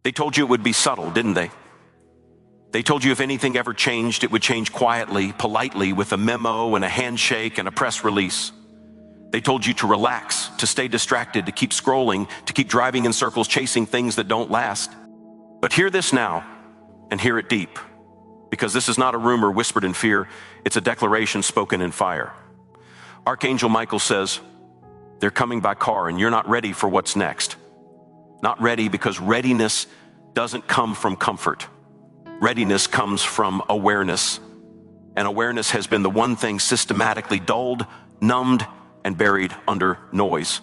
They told you it would be subtle, didn't they? They told you if anything ever changed, it would change quietly, politely, with a memo and a handshake and a press release. They told you to relax, to stay distracted, to keep scrolling, to keep driving in circles, chasing things that don't last. But hear this now, and hear it deep, because this is not a rumor whispered in fear, it's a declaration spoken in fire. Archangel Michael says, they're coming by car, and you're not ready for what's next. Not ready because readiness doesn't come from comfort. Readiness comes from awareness. And awareness has been the one thing systematically dulled, numbed, and buried under noise.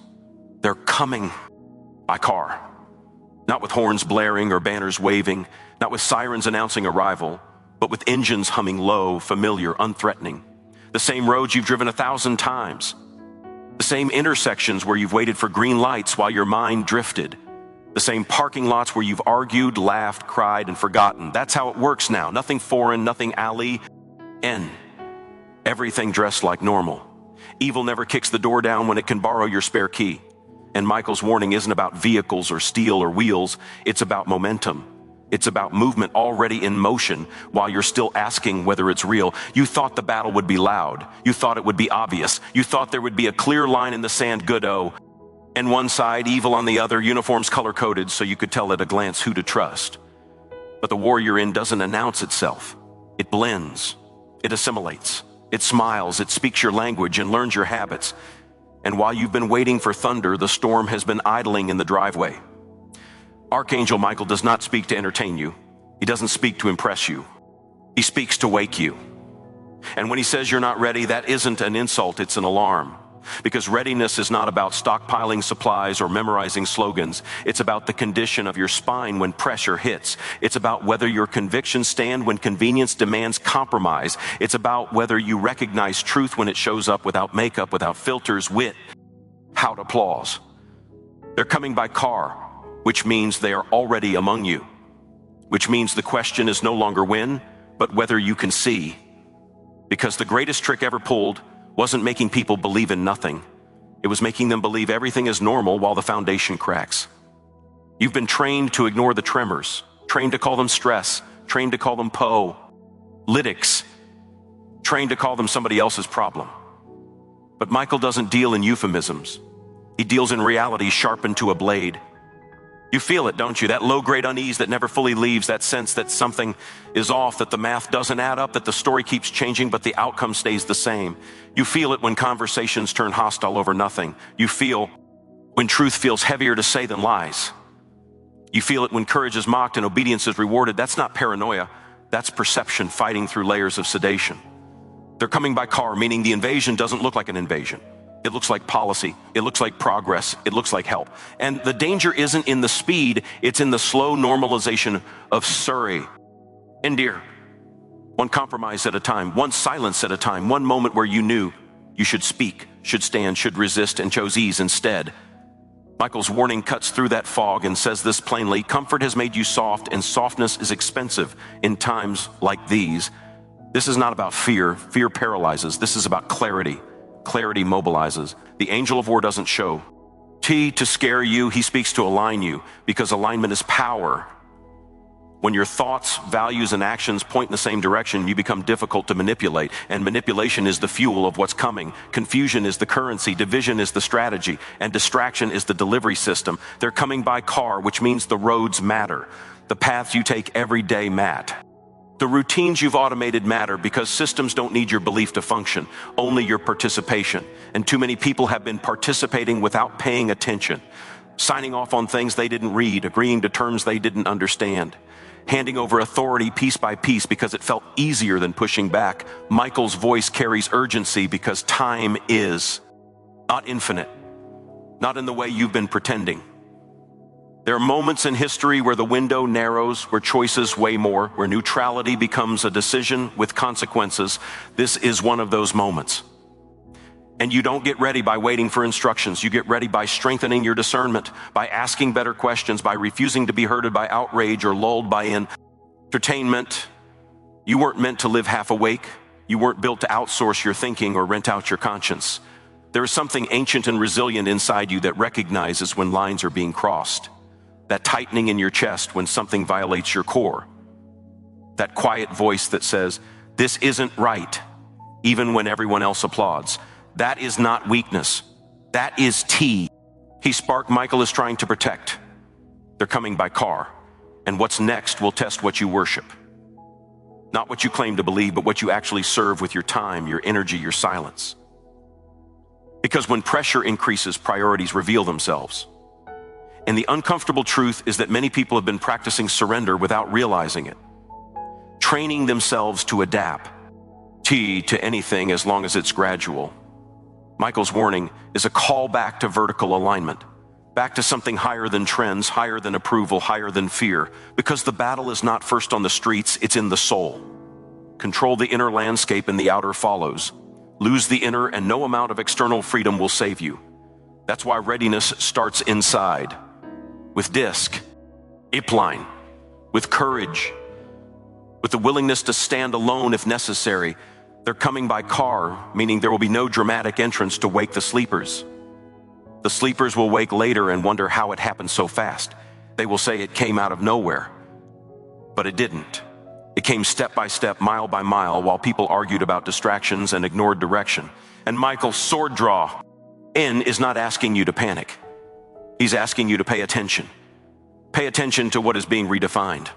They're coming by car. Not with horns blaring or banners waving, not with sirens announcing arrival, but with engines humming low, familiar, unthreatening. The same roads you've driven 1,000 times. The same intersections where you've waited for green lights while your mind drifted. The same parking lots where you've argued, laughed, cried, and forgotten. That's how it works now. Nothing foreign, nothing alien. Everything dressed like normal. Evil never kicks the door down when it can borrow your spare key. And Michael's warning isn't about vehicles or steel or wheels. It's about momentum. It's about movement already in motion while you're still asking whether it's real. You thought the battle would be loud. You thought it would be obvious. You thought there would be a clear line in the sand, good-o, and one side, evil on the other, uniforms color-coded so you could tell at a glance who to trust. But the war you're in doesn't announce itself. It blends. It assimilates. It smiles. It speaks your language and learns your habits. And while you've been waiting for thunder, the storm has been idling in the driveway. Archangel Michael does not speak to entertain you. He doesn't speak to impress you. He speaks to wake you. And when he says you're not ready, that isn't an insult, it's an alarm. Because readiness is not about stockpiling supplies or memorizing slogans. It's about the condition of your spine when pressure hits. It's about whether your convictions stand when convenience demands compromise. It's about whether you recognize truth when it shows up without makeup, without filters, without applause. They're coming by car, which means they are already among you. Which means the question is no longer when, but whether you can see. Because the greatest trick ever pulled wasn't making people believe in nothing. It was making them believe everything is normal while the foundation cracks. You've been trained to ignore the tremors, trained to call them stress, trained to call them lytics, trained to call them somebody else's problem. But Michael doesn't deal in euphemisms. He deals in reality sharpened to a blade. You feel it, don't you? That low-grade unease that never fully leaves, that sense that something is off, that the math doesn't add up, that the story keeps changing, but the outcome stays the same. You feel it when conversations turn hostile over nothing. You feel when truth feels heavier to say than lies. You feel it when courage is mocked and obedience is rewarded. That's not paranoia. That's perception fighting through layers of sedation. They're coming by car, meaning the invasion doesn't look like an invasion. It looks like policy. It looks like progress. It looks like help. And the danger isn't in the speed, it's in the slow normalization of Surrey. Endear. One compromise at a time, one silence at a time, one moment where you knew you should speak, should stand, should resist, and chose ease instead. Michael's warning cuts through that fog and says this plainly: comfort has made you soft, and softness is expensive in times like these. This is not about fear. Fear paralyzes. This is about clarity. Clarity mobilizes. The angel of war doesn't show to scare you. He speaks to align you, because alignment is power. When your thoughts, values, and actions point in the same direction, you become difficult to manipulate, and manipulation is the fuel of what's coming. Confusion is the currency, division is the strategy, and distraction is the delivery system. They're coming by car, which means the roads matter. The paths you take every day matter. The routines you've automated matter, because systems don't need your belief to function, only your participation. And too many people have been participating without paying attention, signing off on things they didn't read, agreeing to terms they didn't understand, handing over authority piece by piece because it felt easier than pushing back. Michael's voice carries urgency because time is not infinite, not in the way you've been pretending. There are moments in history where the window narrows, where choices weigh more, where neutrality becomes a decision with consequences. This is one of those moments. And you don't get ready by waiting for instructions. You get ready by strengthening your discernment, by asking better questions, by refusing to be hurted by outrage or lulled by entertainment. You weren't meant to live half awake. You weren't built to outsource your thinking or rent out your conscience. There is something ancient and resilient inside you that recognizes when lines are being crossed. that tightening in your chest when something violates your core, that quiet voice that says, "This isn't right," even when everyone else applauds. That is not weakness. That is T. He spark Michael is trying to protect. They're coming by car, and what's next will test what you worship. Not what you claim to believe, but what you actually serve with your time, your energy, your silence. Because when pressure increases, priorities reveal themselves. And the uncomfortable truth is that many people have been practicing surrender without realizing it, training themselves to adapt to anything as long as it's gradual. Michael's warning is a call back to vertical alignment, back to something higher than trends, higher than approval, higher than fear, because the battle is not first on the streets, it's in the soul. Control the inner landscape and the outer follows. Lose the inner and no amount of external freedom will save you. That's why readiness starts inside. With disc, upline, with courage, with the willingness to stand alone if necessary. They're coming by car, meaning there will be no dramatic entrance to wake the sleepers. The sleepers will wake later and wonder how it happened so fast. They will say it came out of nowhere, but it didn't. It came step by step, mile by mile, while people argued about distractions and ignored direction. And Michael's sword draw in is not asking you to panic. He's asking you to pay attention. Pay attention to what is being redefined.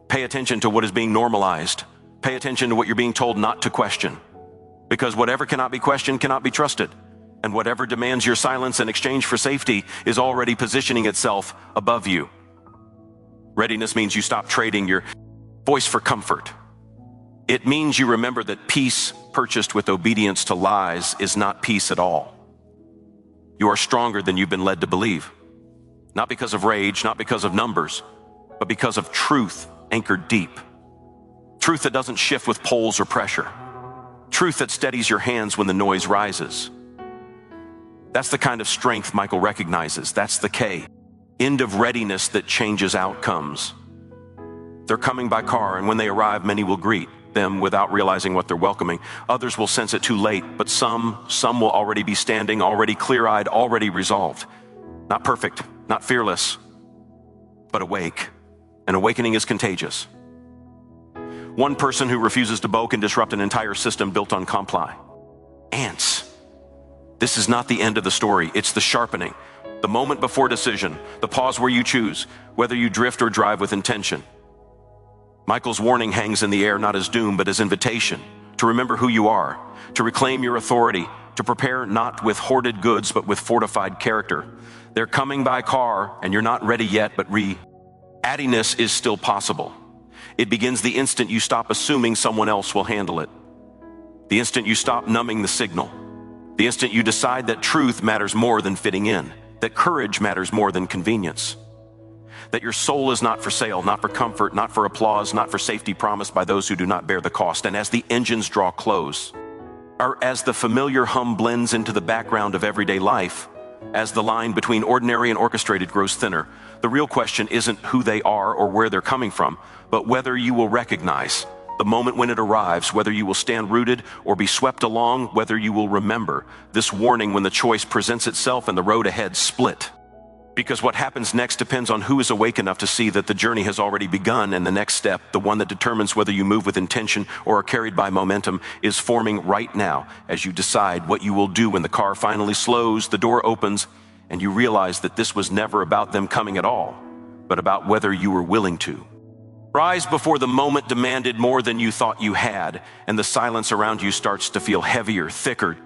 Pay attention to what is being normalized. Pay attention to what you're being told not to question. Because whatever cannot be questioned cannot be trusted. And whatever demands your silence in exchange for safety is already positioning itself above you. Readiness means you stop trading your voice for comfort. It means you remember that peace purchased with obedience to lies is not peace at all. You are stronger than you've been led to believe. Not because of rage, not because of numbers, but because of truth anchored deep. Truth that doesn't shift with poles or pressure. Truth that steadies your hands when the noise rises. That's the kind of strength Michael recognizes. That's the K. End of readiness that changes outcomes. They're coming by car, and when they arrive, many will greet them without realizing what they're welcoming. Others will sense it too late, but some will already be standing, already clear-eyed, already resolved. Not perfect, not fearless, but awake. And awakening is contagious. One person who refuses to bow can disrupt an entire system built on comply. Ants. This is not the end of the story. It's the sharpening. The moment before decision. The pause where you choose, whether you drift or drive with intention. Michael's warning hangs in the air not as doom, but as invitation. To remember who you are. To reclaim your authority. To prepare not with hoarded goods, but with fortified character. They're coming by car, and you're not ready yet, but readiness is still possible. It begins the instant you stop assuming someone else will handle it. The instant you stop numbing the signal. The instant you decide that truth matters more than fitting in. That courage matters more than convenience. That your soul is not for sale, not for comfort, not for applause, not for safety promised by those who do not bear the cost. And as the engines draw close, or as the familiar hum blends into the background of everyday life, as the line between ordinary and orchestrated grows thinner, the real question isn't who they are or where they're coming from, but whether you will recognize the moment when it arrives, whether you will stand rooted or be swept along, whether you will remember this warning when the choice presents itself and the road ahead split. Because what happens next depends on who is awake enough to see that the journey has already begun, and the next step, the one that determines whether you move with intention or are carried by momentum, is forming right now as you decide what you will do when the car finally slows, the door opens, and you realize that this was never about them coming at all, but about whether you were willing to. Rise before the moment demanded more than you thought you had, and the silence around you starts to feel heavier, thicker,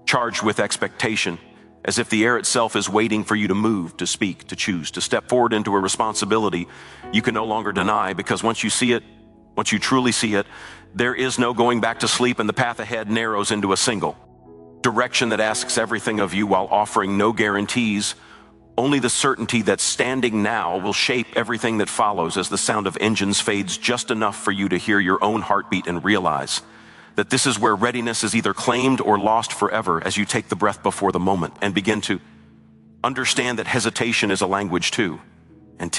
charged with expectation, as if the air itself is waiting for you to move, to speak, to choose, to step forward into a responsibility you can no longer deny, because once you see it, once you truly see it, there is no going back to sleep, and the path ahead narrows into a single direction that asks everything of you while offering no guarantees, only the certainty that standing now will shape everything that follows as the sound of engines fades just enough for you to hear your own heartbeat and realize that this is where readiness is either claimed or lost forever as you take the breath before the moment and begin to understand that hesitation is a language too. And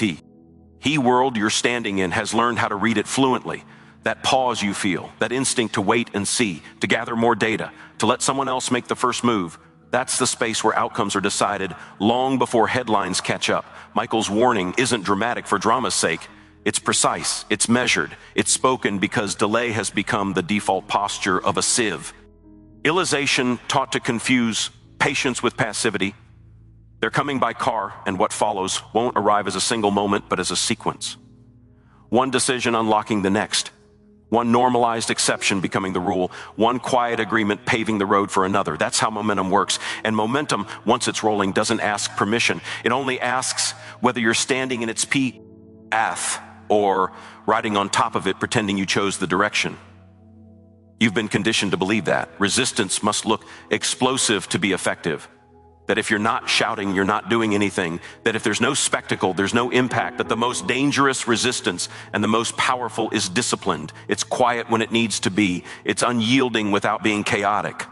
He world you're standing in has learned how to read it fluently. That pause you feel, that instinct to wait and see, to gather more data, to let someone else make the first move, That's the space where outcomes are decided long before headlines catch up. Michael's warning isn't dramatic for drama's sake. It's precise, it's measured, it's spoken because delay has become the default posture of a sieve. Illization taught to confuse patience with passivity. They're coming by car, and what follows won't arrive as a single moment, but as a sequence. One decision unlocking the next. One normalized exception becoming the rule, one quiet agreement paving the road for another. That's how momentum works. And momentum, once it's rolling, doesn't ask permission. It only asks whether you're standing in its path or riding on top of it, pretending you chose the direction. You've been conditioned to believe that. Resistance must look explosive to be effective. That if you're not shouting, you're not doing anything. That if there's no spectacle, there's no impact. That the most dangerous resistance and the most powerful is disciplined. It's quiet when it needs to be. It's unyielding without being chaotic.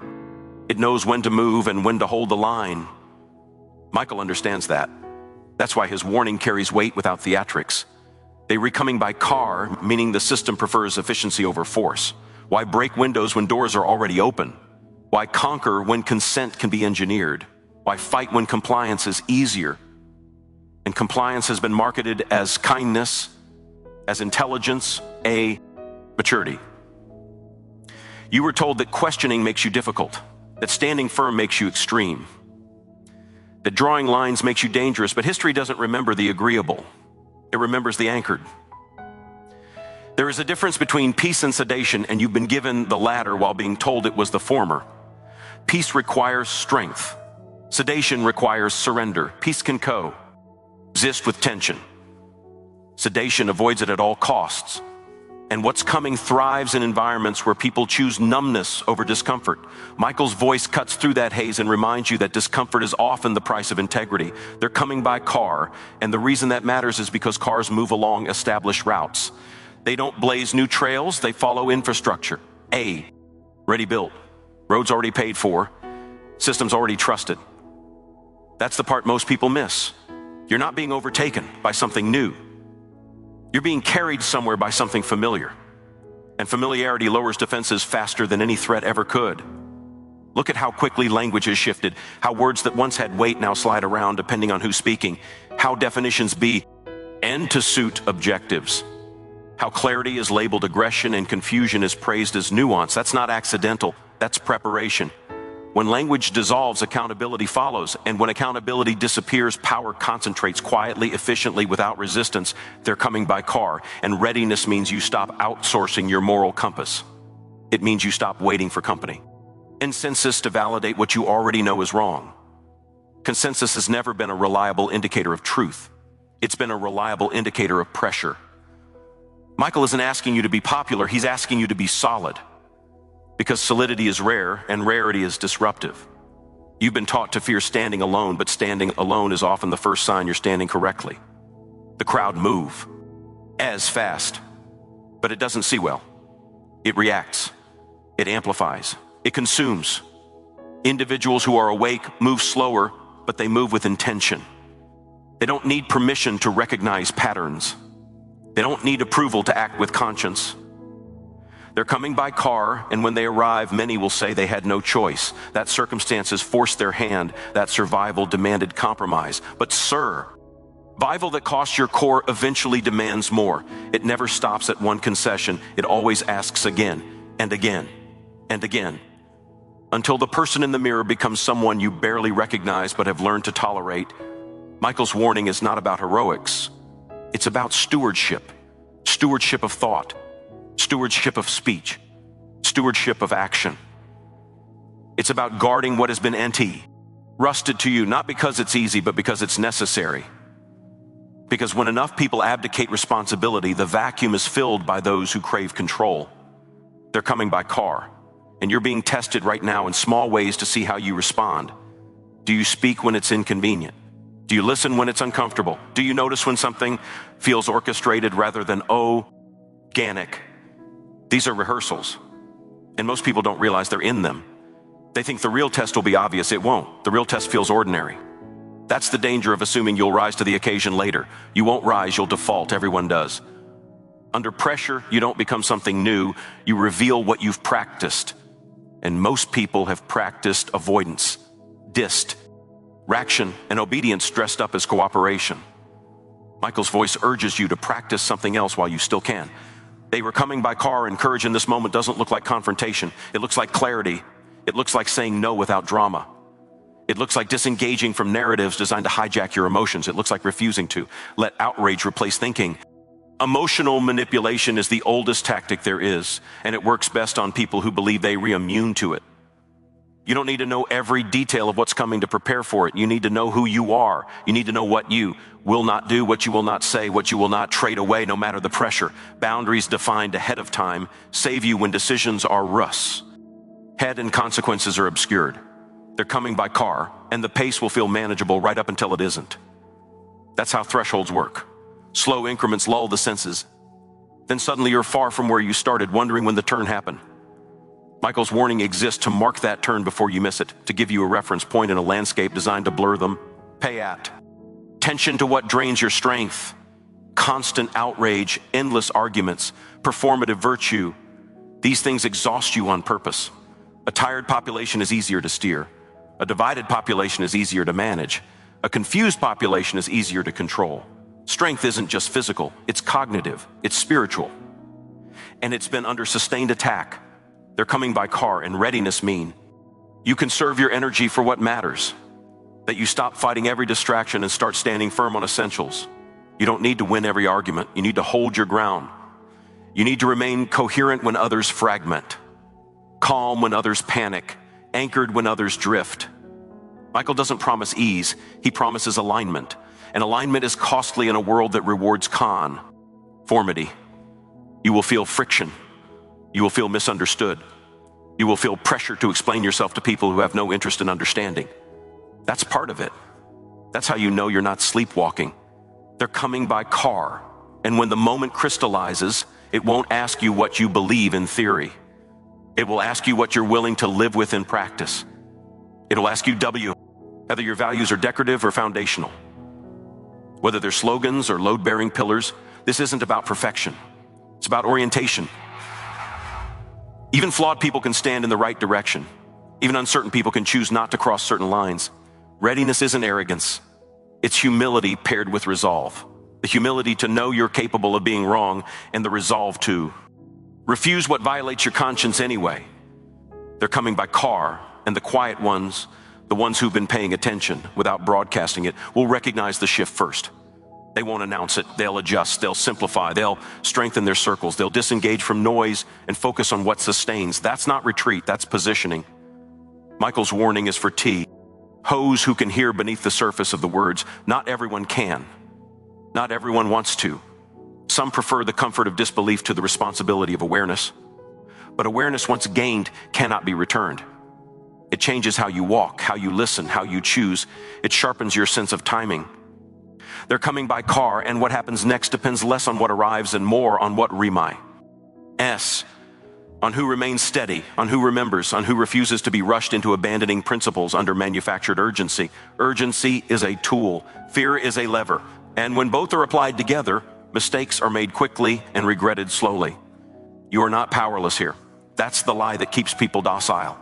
It knows when to move and when to hold the line. Michael understands that. That's why his warning carries weight without theatrics. They recoming by car, meaning the system prefers efficiency over force. Why break windows when doors are already open? Why conquer when consent can be engineered? Why fight when compliance is easier? And compliance has been marketed as kindness, as intelligence, maturity. You were told that questioning makes you difficult, that standing firm makes you extreme, that drawing lines makes you dangerous, but history doesn't remember the agreeable. It remembers the anchored. There is a difference between peace and sedation, and you've been given the latter while being told it was the former. Peace requires strength. Sedation requires surrender. Peace can coexist with tension. Sedation avoids it at all costs. And what's coming thrives in environments where people choose numbness over discomfort. Michael's voice cuts through that haze and reminds you that discomfort is often the price of integrity. They're coming by car, and the reason that matters is because cars move along established routes. They don't blaze new trails, they follow infrastructure. Ready built, roads already paid for, systems already trusted. That's the part most people miss. You're not being overtaken by something new. You're being carried somewhere by something familiar. And familiarity lowers defenses faster than any threat ever could. Look at how quickly language has shifted, how words that once had weight now slide around depending on who's speaking, how definitions bend to suit objectives, how clarity is labeled aggression and confusion is praised as nuance. That's not accidental, that's preparation. When language dissolves, accountability follows. And when accountability disappears, power concentrates quietly, efficiently, without resistance. They're coming by car. And readiness means you stop outsourcing your moral compass. It means you stop waiting for company. Consensus to validate what you already know is wrong. Consensus has never been a reliable indicator of truth. It's been a reliable indicator of pressure. Michael isn't asking you to be popular, he's asking you to be solid. Because solidity is rare and rarity is disruptive. You've been taught to fear standing alone, but standing alone is often the first sign you're standing correctly. The crowd move as fast, but it doesn't see well. It reacts, it amplifies, it consumes. Individuals who are awake move slower, but they move with intention. They don't need permission to recognize patterns. They don't need approval to act with conscience. They're coming by car, and when they arrive, many will say they had no choice. That circumstances forced their hand, that survival demanded compromise. But survival that costs your core eventually demands more. It never stops at one concession. It always asks again and again and again, until the person in the mirror becomes someone you barely recognize but have learned to tolerate. Michael's warning is not about heroics. It's about stewardship. Stewardship of thought. Stewardship of speech, stewardship of action. It's about guarding what has been rusted to you, not because it's easy, but because it's necessary. Because when enough people abdicate responsibility, the vacuum is filled by those who crave control. They're coming by car, and you're being tested right now in small ways to see how you respond. Do you speak when it's inconvenient? Do you listen when it's uncomfortable? Do you notice when something feels orchestrated rather than organic? These are rehearsals, and most people don't realize they're in them. They think the real test will be obvious. It won't. The real test feels ordinary. That's the danger of assuming you'll rise to the occasion later. You won't rise, you'll default. Everyone does. Under pressure, you don't become something new. You reveal what you've practiced. And most people have practiced avoidance, distraction, and obedience dressed up as cooperation. Michael's voice urges you to practice something else while you still can. They were coming by car, and courage in this moment doesn't look like confrontation. It looks like clarity. It looks like saying no without drama. It looks like disengaging from narratives designed to hijack your emotions. It looks like refusing to let outrage replace thinking. Emotional manipulation is the oldest tactic there is, and it works best on people who believe they are immune to it. You don't need to know every detail of what's coming to prepare for it. You need to know who you are. You need to know what you will not do, what you will not say, what you will not trade away no matter the pressure. Boundaries defined ahead of time save you when decisions are rushed. Head and consequences are obscured. They're coming by car, and the pace will feel manageable right up until it isn't. That's how thresholds work. Slow increments lull the senses. Then suddenly you're far from where you started, wondering when the turn happened. Michael's warning exists to mark that turn before you miss it, to give you a reference point in a landscape designed to blur them. Pay attention to what drains your strength. Constant outrage, endless arguments, performative virtue. These things exhaust you on purpose. A tired population is easier to steer. A divided population is easier to manage. A confused population is easier to control. Strength isn't just physical, it's cognitive, it's spiritual. And it's been under sustained attack. They're coming by car, and readiness mean you conserve your energy for what matters, that you stop fighting every distraction and start standing firm on essentials. You don't need to win every argument. You need to hold your ground. You need to remain coherent when others fragment, calm when others panic, anchored when others drift. Michael doesn't promise ease, he promises alignment. And alignment is costly in a world that rewards conformity. You will feel friction. You will feel misunderstood. You will feel pressure to explain yourself to people who have no interest in understanding. That's part of it. That's how you know you're not sleepwalking. They're coming by car, and when the moment crystallizes, it won't ask you what you believe in theory. It will ask you what you're willing to live with in practice. It'll ask you whether your values are decorative or foundational. Whether they're slogans or load-bearing pillars, this isn't about perfection. It's about orientation. Even flawed people can stand in the right direction. Even uncertain people can choose not to cross certain lines. Readiness isn't arrogance. It's humility paired with resolve. The humility to know you're capable of being wrong, and the resolve to refuse what violates your conscience anyway. They're coming by car, and the quiet ones, the ones who've been paying attention without broadcasting it, will recognize the shift first. They won't announce it. They'll adjust. They'll simplify. They'll strengthen their circles. They'll disengage from noise and focus on what sustains. That's not retreat. That's positioning. Michael's warning is for hoes who can hear beneath the surface of the words. Not everyone can. Not everyone wants to. Some prefer the comfort of disbelief to the responsibility of awareness. But awareness once gained cannot be returned. It changes how you walk, how you listen, how you choose. It sharpens your sense of timing. They're coming by car, and what happens next depends less on what arrives and more on what on who remains steady, on who remembers, on who refuses to be rushed into abandoning principles under manufactured urgency. Urgency is a tool. Fear is a lever. And when both are applied together, mistakes are made quickly and regretted slowly. You are not powerless here. That's the lie that keeps people docile.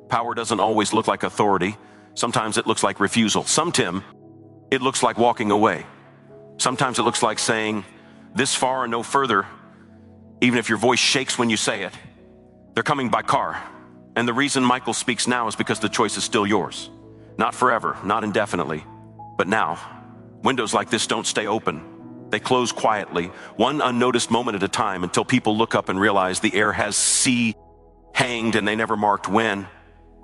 Power doesn't always look like authority. Sometimes it looks like refusal. It looks like walking away. Sometimes it looks like saying, this far and no further, even if your voice shakes when you say it. They're coming by car. And the reason Michael speaks now is because the choice is still yours. Not forever, not indefinitely, but now. Windows like this don't stay open. They close quietly, one unnoticed moment at a time, until people look up and realize the air has hanged and they never marked when.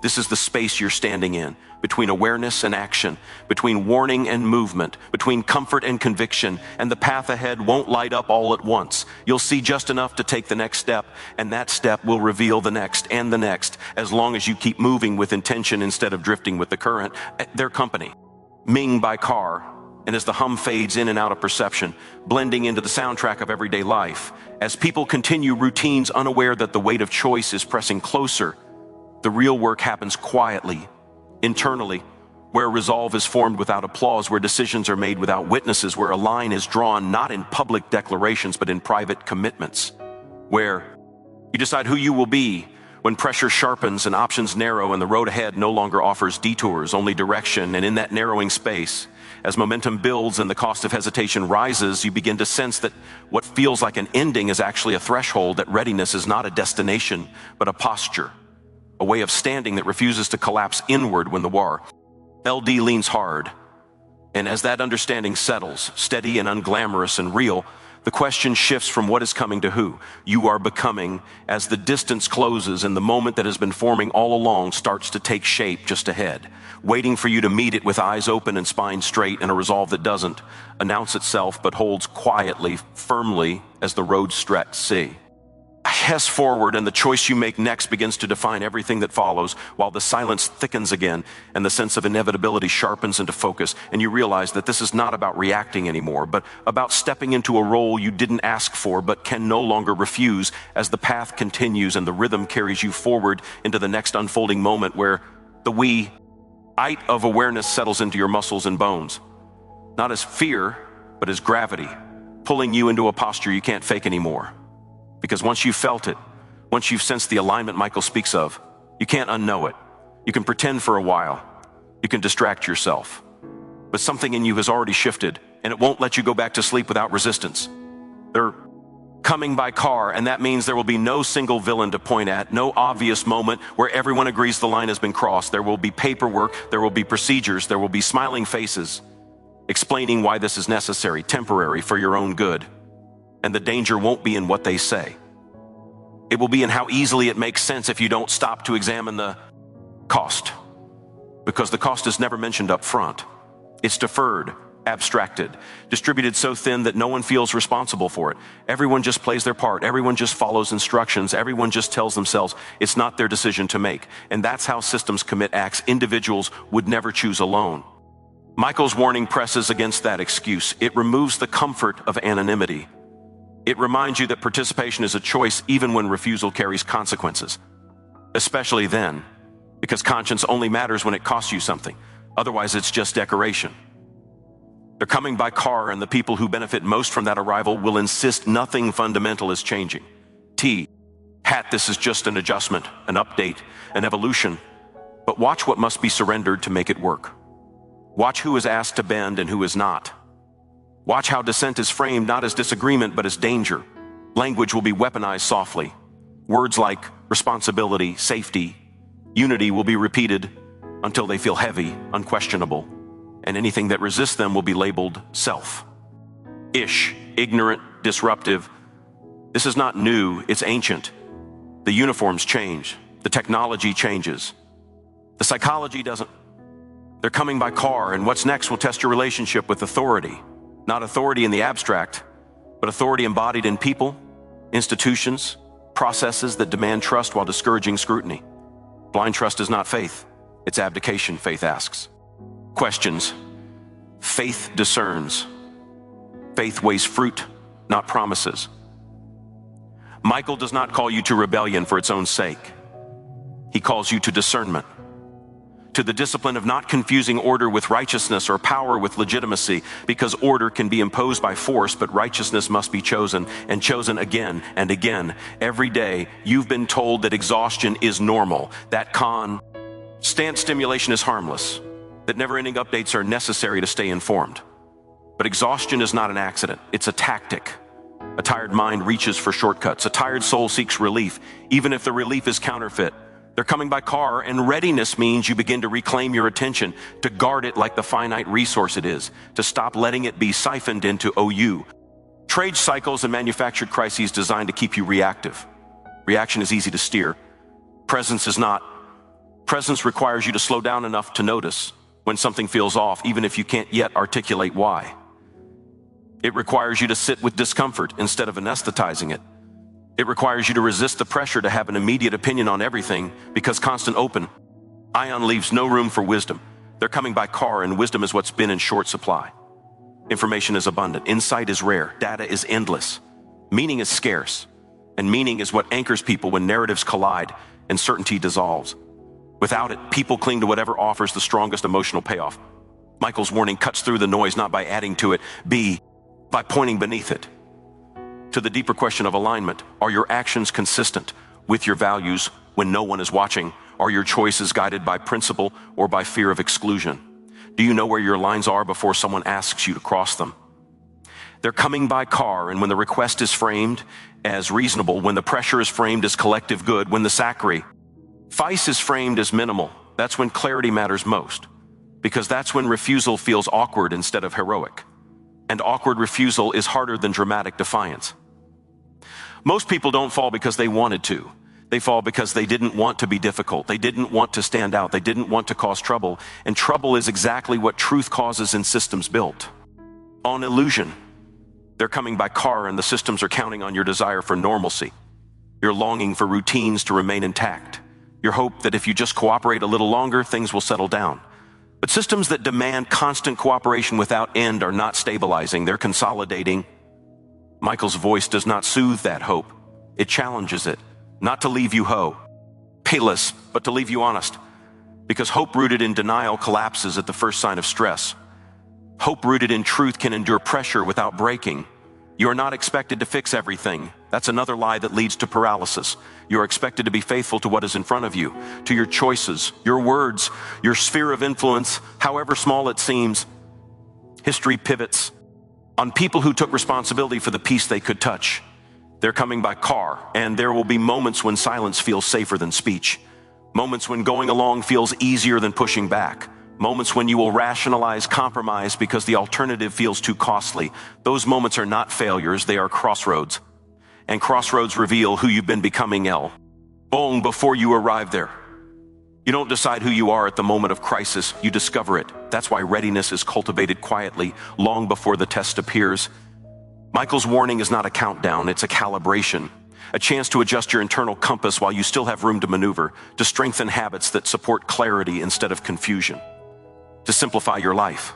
This is the space you're standing in, between awareness and action, between warning and movement, between comfort and conviction, and the path ahead won't light up all at once. You'll see just enough to take the next step, and that step will reveal the next and the next, as long as you keep moving with intention instead of drifting with the current. Their company, Ming by car, and as the hum fades in and out of perception, blending into the soundtrack of everyday life, as people continue routines unaware that the weight of choice is pressing closer, the real work happens quietly, internally, where resolve is formed without applause, where decisions are made without witnesses, where a line is drawn not in public declarations but in private commitments, where you decide who you will be, When pressure sharpens and options narrow and the road ahead no longer offers detours, only direction, and in that narrowing space, as momentum builds and the cost of hesitation rises, you begin to sense that what feels like an ending is actually a threshold, that readiness is not a destination, but a posture, a way of standing that refuses to collapse inward when the war. LD leans hard, and as that understanding settles, steady and unglamorous and real, the question shifts from what is coming to who you are becoming as the distance closes and the moment that has been forming all along starts to take shape just ahead, waiting for you to meet it with eyes open and spine straight and a resolve that doesn't announce itself but holds quietly, firmly as the road stretch. See. Hess forward, and the choice you make next begins to define everything that follows, while the silence thickens again and the sense of inevitability sharpens into focus, and you realize that this is not about reacting anymore, but about stepping into a role you didn't ask for but can no longer refuse as the path continues and the rhythm carries you forward into the next unfolding moment where the weight of awareness settles into your muscles and bones, not as fear, but as gravity, pulling you into a posture you can't fake anymore. Because once you've felt it, once you've sensed the alignment Michael speaks of, you can't unknow it. You can pretend for a while. You can distract yourself. But something in you has already shifted, and it won't let you go back to sleep without resistance. They're coming by car, and that means there will be no single villain to point at, no obvious moment where everyone agrees the line has been crossed. There will be paperwork, there will be procedures, there will be smiling faces explaining why this is necessary, temporary, for your own good. And the danger won't be in what they say. It will be in how easily it makes sense if you don't stop to examine the cost. Because the cost is never mentioned up front. It's deferred, abstracted, distributed so thin that no one feels responsible for it. Everyone just plays their part. Everyone just follows instructions. Everyone just tells themselves it's not their decision to make. And that's how systems commit acts individuals would never choose alone. Michael's warning presses against that excuse. It removes the comfort of anonymity. It reminds you that participation is a choice even when refusal carries consequences. Especially then, because conscience only matters when it costs you something. Otherwise, it's just decoration. They're coming by car, and the people who benefit most from that arrival will insist nothing fundamental is changing. This is just an adjustment, an update, an evolution. But watch what must be surrendered to make it work. Watch who is asked to bend and who is not. Watch how dissent is framed not as disagreement but as danger. Language will be weaponized softly. Words like responsibility, safety, unity will be repeated until they feel heavy, unquestionable, and anything that resists them will be labeled self-ish, ignorant, disruptive. This is not new, it's ancient. The uniforms change, the technology changes. The psychology doesn't. They're coming by car, and what's next will test your relationship with authority. Not authority in the abstract, but authority embodied in people, institutions, processes that demand trust while discouraging scrutiny. Blind trust is not faith. It's abdication, faith asks. Questions. Faith discerns. Faith weighs fruit, not promises. Michael does not call you to rebellion for its own sake. He calls you to discernment. To the discipline of not confusing order with righteousness or power with legitimacy, because order can be imposed by force, but righteousness must be chosen, and chosen again and again. Every day, you've been told that exhaustion is normal, that constant stimulation is harmless, that never-ending updates are necessary to stay informed. But exhaustion is not an accident, it's a tactic. A tired mind reaches for shortcuts. A tired soul seeks relief, even if the relief is counterfeit. They're coming by car, and readiness means you begin to reclaim your attention, to guard it like the finite resource it is, to stop letting it be siphoned into OU. Trade cycles and manufactured crises designed to keep you reactive. Reaction is easy to steer. Presence is not. Presence requires you to slow down enough to notice when something feels off, even if you can't yet articulate why. It requires you to sit with discomfort instead of anesthetizing it. It requires you to resist the pressure to have an immediate opinion on everything, because constant open ion leaves no room for wisdom. They're coming by car, and wisdom is what's been in short supply. Information is abundant. Insight is rare. Data is endless. Meaning is scarce. And meaning is what anchors people when narratives collide and certainty dissolves. Without it, people cling to whatever offers the strongest emotional payoff. Michael's warning cuts through the noise not by adding to it, by pointing beneath it. To the deeper question of alignment, are your actions consistent with your values when no one is watching? Are your choices guided by principle or by fear of exclusion? Do you know where your lines are before someone asks you to cross them? They're coming by car, and when the request is framed as reasonable, when the pressure is framed as collective good, when the sacrifice is framed as minimal, that's when clarity matters most, because that's when refusal feels awkward instead of heroic. And awkward refusal is harder than dramatic defiance. Most people don't fall because they wanted to. They fall because they didn't want to be difficult. They didn't want to stand out. They didn't want to cause trouble. And trouble is exactly what truth causes in systems built on illusion. They're coming by car, and the systems are counting on your desire for normalcy. Your longing for routines to remain intact. Your hope that if you just cooperate a little longer, things will settle down. But systems that demand constant cooperation without end are not stabilizing. They're consolidating. Michael's voice does not soothe that hope. It challenges it. Not to leave you payless, but to leave you honest. Because hope rooted in denial collapses at the first sign of stress. Hope rooted in truth can endure pressure without breaking. You are not expected to fix everything. That's another lie that leads to paralysis. You are expected to be faithful to what is in front of you, to your choices, your words, your sphere of influence, however small it seems. History pivots on people who took responsibility for the piece they could touch. They're coming by car, and there will be moments when silence feels safer than speech. Moments when going along feels easier than pushing back. Moments when you will rationalize compromise because the alternative feels too costly. Those moments are not failures, they are crossroads. And crossroads reveal who you've been becoming long before you arrive there. You don't decide who you are at the moment of crisis, you discover it. That's why readiness is cultivated quietly, long before the test appears. Michael's warning is not a countdown, it's a calibration. A chance to adjust your internal compass while you still have room to maneuver, to strengthen habits that support clarity instead of confusion, to simplify your life.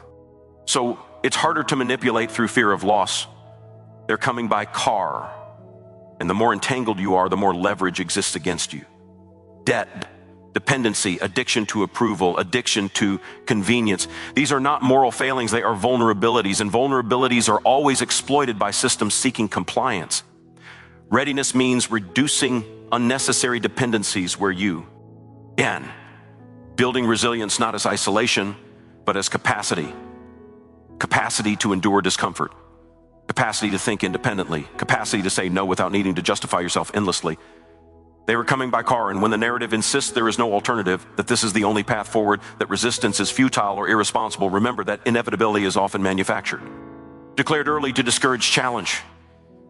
So it's harder to manipulate through fear of loss. They're coming by car, and the more entangled you are, the more leverage exists against you. Debt, dependency, addiction to approval, addiction to convenience. These are not moral failings, they are vulnerabilities, and vulnerabilities are always exploited by systems seeking compliance. Readiness means reducing unnecessary dependencies where you can. Building resilience not as isolation, but as capacity. Capacity to endure discomfort. Capacity to think independently. Capacity to say no without needing to justify yourself endlessly. They were coming by car, and when the narrative insists there is no alternative, that this is the only path forward, that resistance is futile or irresponsible, remember that inevitability is often manufactured. Declared early to discourage challenge.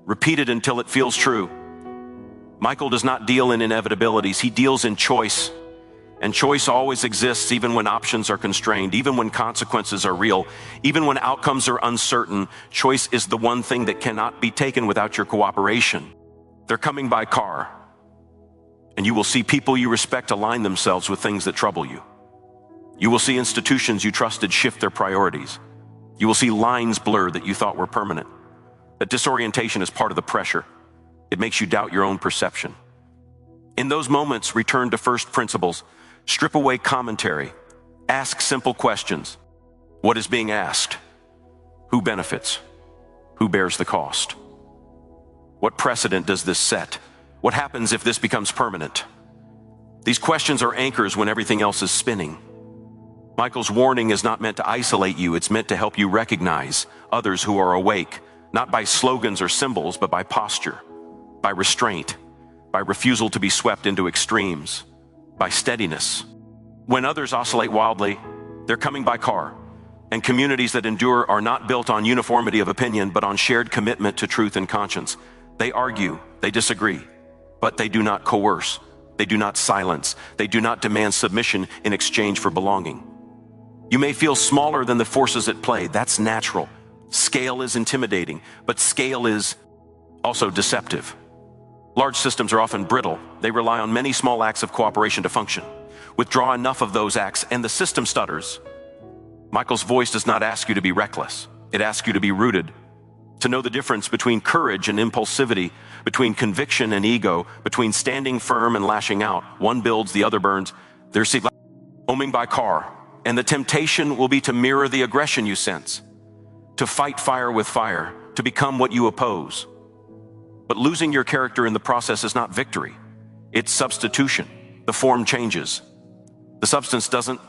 Repeated until it feels true. Michael does not deal in inevitabilities, he deals in choice. And choice always exists even when options are constrained, even when consequences are real, even when outcomes are uncertain. Choice is the one thing that cannot be taken without your cooperation. They're coming by car. And you will see people you respect align themselves with things that trouble you. You will see institutions you trusted shift their priorities. You will see lines blur that you thought were permanent. That disorientation is part of the pressure. It makes you doubt your own perception. In those moments, return to first principles. Strip away commentary. Ask simple questions. What is being asked? Who benefits? Who bears the cost? What precedent does this set? What happens if this becomes permanent? These questions are anchors when everything else is spinning. Michael's warning is not meant to isolate you, it's meant to help you recognize others who are awake, not by slogans or symbols, but by posture, by restraint, by refusal to be swept into extremes, by steadiness. When others oscillate wildly, they're coming by car, and communities that endure are not built on uniformity of opinion, but on shared commitment to truth and conscience. They argue, they disagree. But they do not coerce, they do not silence, they do not demand submission in exchange for belonging. You may feel smaller than the forces at play, that's natural. Scale is intimidating, but scale is also deceptive. Large systems are often brittle, they rely on many small acts of cooperation to function. Withdraw enough of those acts and the system stutters. Michael's voice does not ask you to be reckless, it asks you to be rooted. To know the difference between courage and impulsivity, between conviction and ego, between standing firm and lashing out. One builds, the other burns. They're homing by car, and the temptation will be to mirror the aggression you sense, to fight fire with fire, to become what you oppose. But losing your character in the process is not victory, it's substitution. the form changes. The substance doesn't.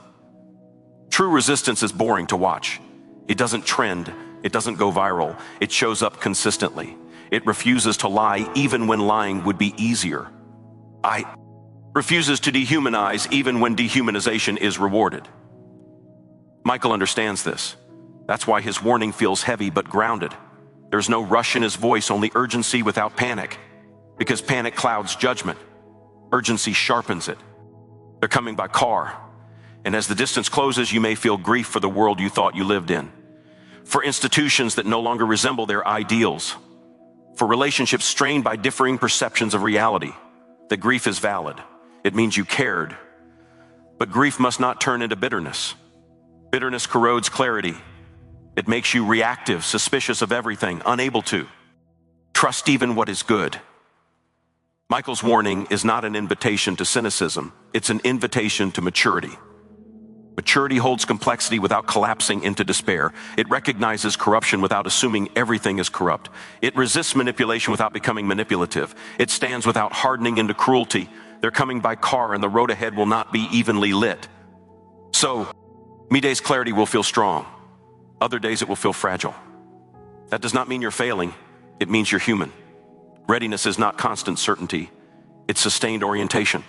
True resistance is boring to watch. It doesn't trend. It doesn't go viral. It shows up consistently. It refuses to lie even when lying would be easier. It refuses to dehumanize even when dehumanization is rewarded. Michael understands this. That's why his warning feels heavy but grounded. There's no rush in his voice, only urgency without panic. Because panic clouds judgment. Urgency sharpens it. They're coming by car. And as the distance closes, you may feel grief for the world you thought you lived in. For institutions that no longer resemble their ideals. For relationships strained by differing perceptions of reality. That grief is valid. It means you cared. But grief must not turn into bitterness. Bitterness corrodes clarity. It makes you reactive, suspicious of everything, unable to trust even what is good. Michael's warning is not an invitation to cynicism. It's an invitation to maturity. Maturity holds complexity without collapsing into despair. It recognizes corruption without assuming everything is corrupt. It resists manipulation without becoming manipulative. It stands without hardening into cruelty. They're coming by car and the road ahead will not be evenly lit. So, me days clarity will feel strong. Other days it will feel fragile. That does not mean you're failing. It means you're human. Readiness is not constant certainty. It's sustained orientation.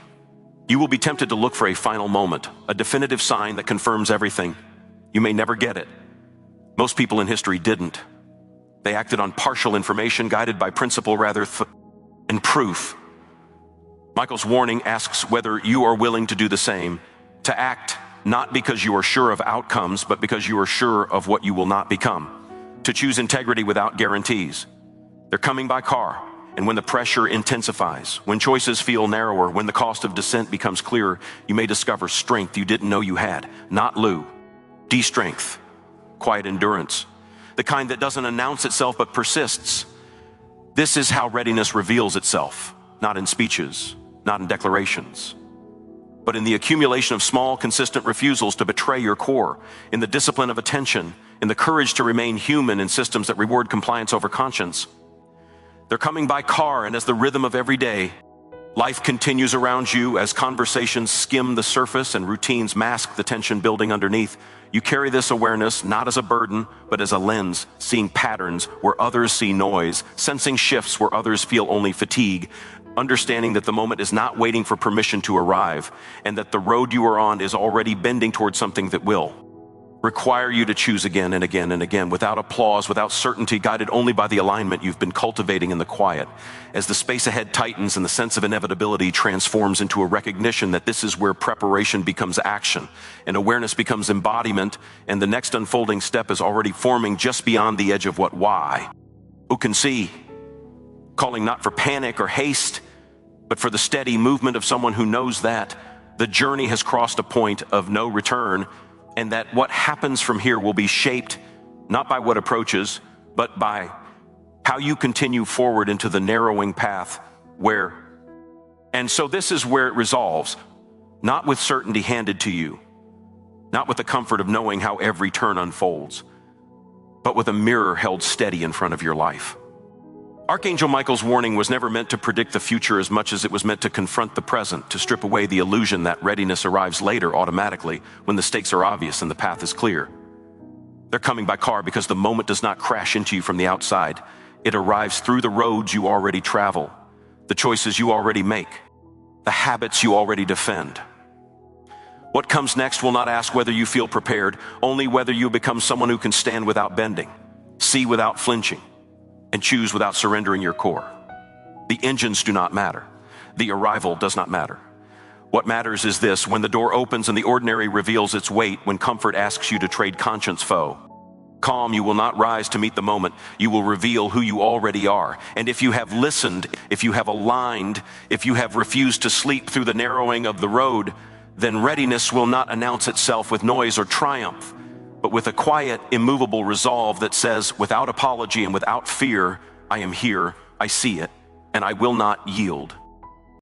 You will be tempted to look for a final moment, a definitive sign that confirms everything. You may never get it. Most people in history didn't. They acted on partial information, guided by principle rather than proof. Michael's warning asks whether you are willing to do the same, to act not because you are sure of outcomes, but because you are sure of what you will not become, to choose integrity without guarantees. They're coming by car. And when the pressure intensifies, when choices feel narrower, when the cost of dissent becomes clearer, you may discover strength you didn't know you had. Not Lou. D-strength. Quiet endurance. The kind that doesn't announce itself but persists. This is how readiness reveals itself. Not in speeches, not in declarations, but in the accumulation of small, consistent refusals to betray your core, in the discipline of attention, in the courage to remain human in systems that reward compliance over conscience. They're coming by car, and as the rhythm of every day, life continues around you as conversations skim the surface and routines mask the tension building underneath. You carry this awareness not as a burden, but as a lens, seeing patterns where others see noise, sensing shifts where others feel only fatigue, understanding that the moment is not waiting for permission to arrive, and that the road you are on is already bending towards something that will require you to choose again and again and again, without applause, without certainty, guided only by the alignment you've been cultivating in the quiet. As the space ahead tightens and the sense of inevitability transforms into a recognition that this is where preparation becomes action, and awareness becomes embodiment, and the next unfolding step is already forming just beyond the edge of what why. Who can see? Calling not for panic or haste, but for the steady movement of someone who knows that the journey has crossed a point of no return, and that what happens from here will be shaped not by what approaches, but by how you continue forward into the narrowing path where. And so this is where it resolves, not with certainty handed to you, not with the comfort of knowing how every turn unfolds, but with a mirror held steady in front of your life. Archangel Michael's warning was never meant to predict the future as much as it was meant to confront the present, to strip away the illusion that readiness arrives later automatically when the stakes are obvious and the path is clear. They're coming by car because the moment does not crash into you from the outside. It arrives through the roads you already travel, the choices you already make, the habits you already defend. What comes next will not ask whether you feel prepared, only whether you become someone who can stand without bending, see without flinching, and choose without surrendering your core. The engines do not matter. The arrival does not matter. What matters is this: when the door opens and the ordinary reveals its weight, when comfort asks you to trade conscience foe. Calm, you will not rise to meet the moment. You will reveal who you already are. And if you have listened, if you have aligned, if you have refused to sleep through the narrowing of the road, then readiness will not announce itself with noise or triumph, but with a quiet, immovable resolve that says, without apology and without fear, I am here, I see it, and I will not yield.